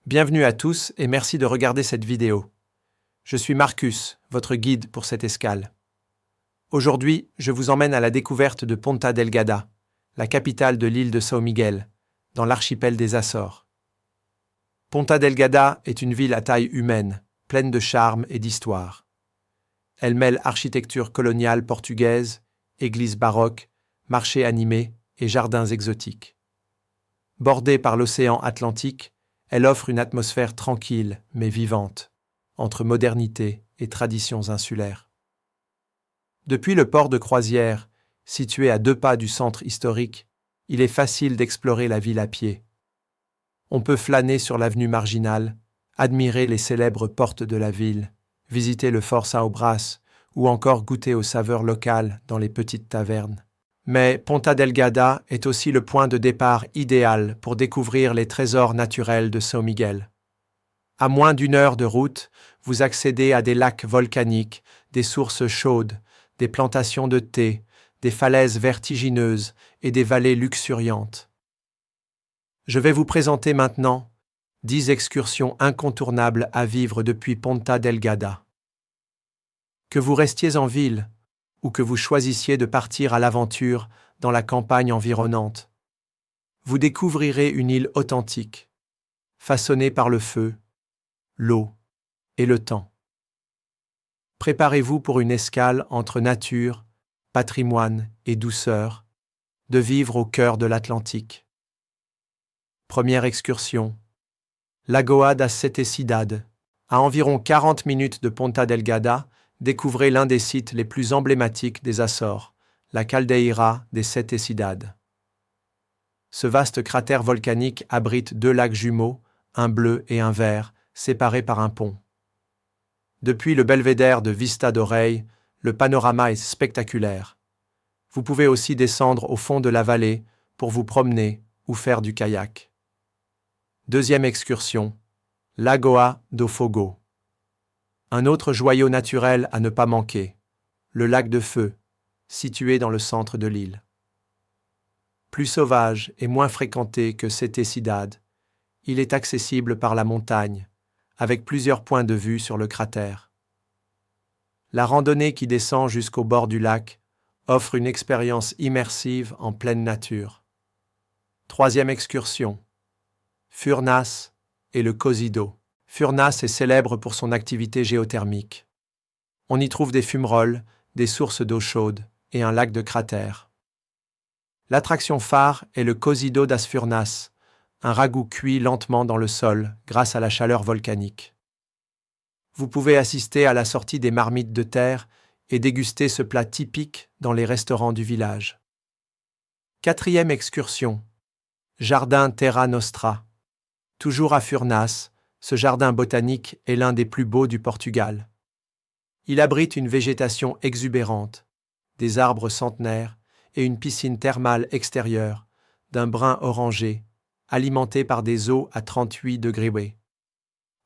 Bienvenue à tous et merci de regarder cette vidéo. Je suis Marcus, votre guide pour cette escale. Aujourd'hui, je vous emmène à la découverte de Ponta Delgada, la capitale de l'île de São Miguel, dans l'archipel des Açores. Ponta Delgada est une ville à taille humaine, pleine de charme et d'histoire. Elle mêle architecture coloniale portugaise, église baroque, marchés animés et jardins exotiques. Bordée par l'océan Atlantique, elle offre une atmosphère tranquille mais vivante, entre modernité et traditions insulaires. Depuis le port de croisière, situé à 2 pas du centre historique, il est facile d'explorer la ville à pied. On peut flâner sur l'avenue Marginale, admirer les célèbres portes de la ville, visiter le fort São Brás ou encore goûter aux saveurs locales dans les petites tavernes. Mais Ponta Delgada est aussi le point de départ idéal pour découvrir les trésors naturels de São Miguel. À moins d'1 heure de route, vous accédez à des lacs volcaniques, des sources chaudes, des plantations de thé, des falaises vertigineuses et des vallées luxuriantes. Je vais vous présenter maintenant 10 excursions incontournables à vivre depuis Ponta Delgada. Que vous restiez en ville ou que vous choisissiez de partir à l'aventure dans la campagne environnante, vous découvrirez une île authentique, façonnée par le feu, l'eau et le temps. Préparez-vous pour une escale entre nature, patrimoine et douceur, de vivre au cœur de l'Atlantique. Première excursion, Lagoa das Sete Cidades. À environ 40 minutes de Ponta Delgada, découvrez l'un des sites les plus emblématiques des Açores, la Caldeira des Sete Cidades. Ce vaste cratère volcanique abrite 2 lacs jumeaux, un bleu et un vert, séparés par un pont. Depuis le belvédère de Vista do Rei, le panorama est spectaculaire. Vous pouvez aussi descendre au fond de la vallée pour vous promener ou faire du kayak. Deuxième excursion, Lagoa do Fogo. Un autre joyau naturel à ne pas manquer, le lac de Feu, situé dans le centre de l'île. Plus sauvage et moins fréquenté que Sete Cidades, il est accessible par la montagne, avec plusieurs points de vue sur le cratère. La randonnée qui descend jusqu'au bord du lac offre une expérience immersive en pleine nature. Troisième excursion, Furnas et le Cocido. Furnas est célèbre pour son activité géothermique. On y trouve des fumerolles, des sources d'eau chaude et un lac de cratère. L'attraction phare est le Cocido das Furnas, un ragoût cuit lentement dans le sol grâce à la chaleur volcanique. Vous pouvez assister à la sortie des marmites de terre et déguster ce plat typique dans les restaurants du village. Quatrième excursion, Jardin Terra Nostra. Toujours à Furnas, ce jardin botanique est l'un des plus beaux du Portugal. Il abrite une végétation exubérante, des arbres centenaires et une piscine thermale extérieure, d'un brun orangé, alimentée par des eaux à 38 degrés.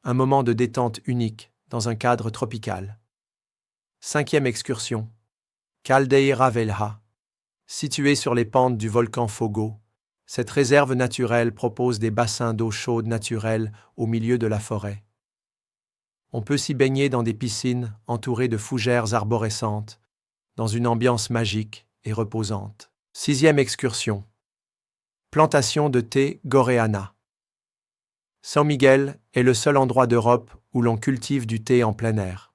Un moment de détente unique dans un cadre tropical. Cinquième excursion, Caldeira Velha. Située sur les pentes du volcan Fogo, cette réserve naturelle propose des bassins d'eau chaude naturelle au milieu de la forêt. On peut s'y baigner dans des piscines entourées de fougères arborescentes, dans une ambiance magique et reposante. Sixième excursion, plantation de thé Goreana. São Miguel est le seul endroit d'Europe où l'on cultive du thé en plein air.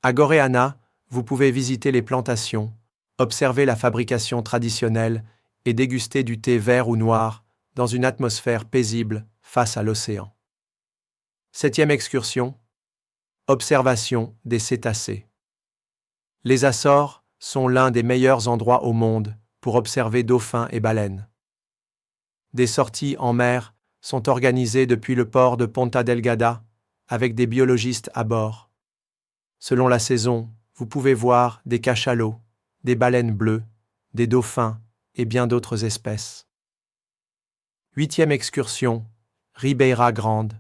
À Goreana, vous pouvez visiter les plantations, observer la fabrication traditionnelle et déguster du thé vert ou noir dans une atmosphère paisible face à l'océan. Septième excursion, observation des cétacés. Les Açores sont l'un des meilleurs endroits au monde pour observer dauphins et baleines. Des sorties en mer sont organisées depuis le port de Ponta Delgada avec des biologistes à bord. Selon la saison, vous pouvez voir des cachalots, des baleines bleues, des dauphins et bien d'autres espèces. Huitième excursion, Ribeira Grande.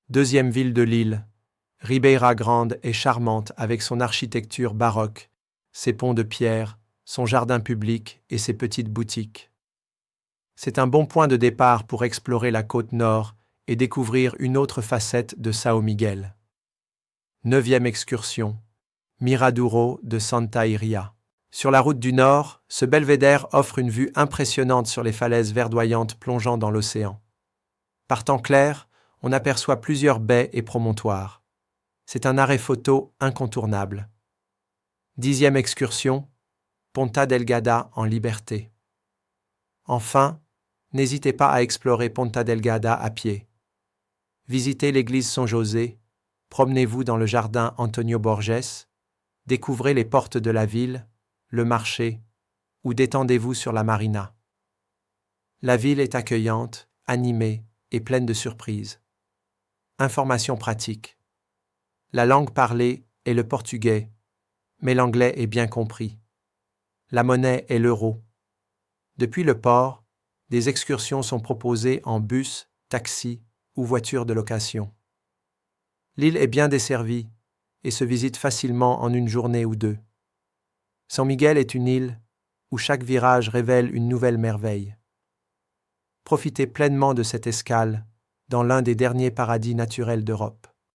Deuxième ville de l'île, Ribeira Grande est charmante avec son architecture baroque, ses ponts de pierre, son jardin public et ses petites boutiques. C'est un bon point de départ pour explorer la côte nord et découvrir une autre facette de São Miguel. 9e excursion. Miraduro de Santa Iria. Sur la route du Nord, ce belvédère offre une vue impressionnante sur les falaises verdoyantes plongeant dans l'océan. Par temps clair, on aperçoit plusieurs baies et promontoires. C'est un arrêt photo incontournable. 10e excursion. Ponta Delgada en liberté. Enfin, n'hésitez pas à explorer Ponta Delgada à pied. Visitez l'église São José, promenez-vous dans le jardin Antonio Borges, découvrez les portes de la ville, le marché, ou détendez-vous sur la marina. La ville est accueillante, animée et pleine de surprises. Informations pratiques. La langue parlée est le portugais, mais l'anglais est bien compris. La monnaie est l'euro. Depuis le port, des excursions sont proposées en bus, taxi ou voiture de location. L'île est bien desservie et se visite facilement en une journée ou deux. São Miguel est une île où chaque virage révèle une nouvelle merveille. Profitez pleinement de cette escale dans l'un des derniers paradis naturels d'Europe.